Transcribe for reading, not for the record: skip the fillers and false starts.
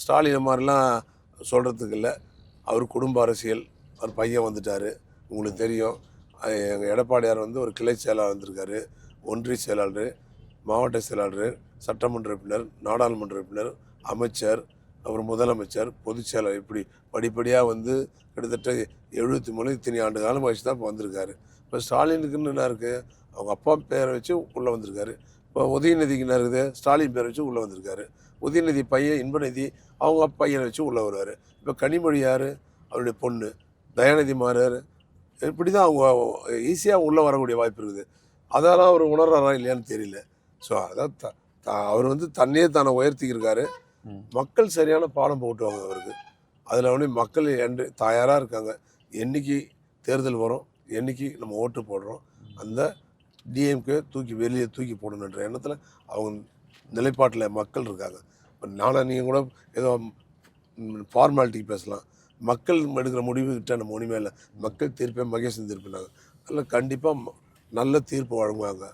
ஸ்டாலின் மாதிரிலாம் சொல்கிறதுக்கு இல்லை. அவர் குடும்ப அரசியல், அவர் பையன் வந்துட்டார். உங்களுக்கு தெரியும், எங்கள் எடப்பாடியார் வந்து ஒரு கிளை செயலாளர் வந்திருக்காரு, ஒன்றிய செயலாளர், மாவட்ட செயலாளர், சட்டமன்ற உறுப்பினர், நாடாளுமன்ற உறுப்பினர், அமைச்சர், அப்புறம் முதலமைச்சர், பொதுச் செயலாளர், இப்படி படிப்படியாக வந்து கிட்டத்தட்ட 73 இத்தனை ஆண்டு காலம் கழிச்சு தான் இப்போ வந்திருக்காரு. இப்போ ஸ்டாலினுக்குன்னு என்ன இருக்குது, அவங்க அப்பா பேரை வச்சு உள்ளே வந்திருக்காரு. இப்போ உதயநிதிக்கு என்ன இருக்குது, ஸ்டாலின் பேரை வச்சு உள்ளே வந்திருக்காரு. உதயநிதி பையன் இன்பநிதி அவங்க பையனை வச்சு உள்ளே வருவார். இப்போ கனிமொழி யார், அவருடைய பொண்ணு. தயாநிதி மாறார். இப்படி தான் அவங்க ஈஸியாக உள்ளே வரக்கூடிய வாய்ப்பு இருக்குது. அதெல்லாம் அவர் உணர்றாரா இல்லையான்னு தெரியல. ஸோ அதான் அவர் வந்து தன்னையே தானே உயர்த்திக்கிருக்காரு. மக்கள் சரியான பாடம் போட்டுவாங்க அவருக்கு. அதில் வந்து மக்கள் என்று தயாராக இருக்காங்க. என்றைக்கு தேர்தல் வரும், என்றைக்கு நம்ம ஓட்டு போடுறோம், அந்த டிஎம்கே வெளியே தூக்கி போடணுன்ற எண்ணத்தில் அவங்க நிலைப்பாட்டில் மக்கள் இருக்காங்க. இப்போ நீங்கள் கூட ஏதோ ஃபார்மாலிட்டிக்கு பேசலாம். மக்கள் எடுக்கிற முடிவுகிட்ட நம்ம ஒன்றுமே இல்லை. மக்கள் தீர்ப்பே மகேசன் தீர்ப்புனாங்க. அதில் கண்டிப்பாக நல்ல தீர்ப்பு வழங்குவாங்க.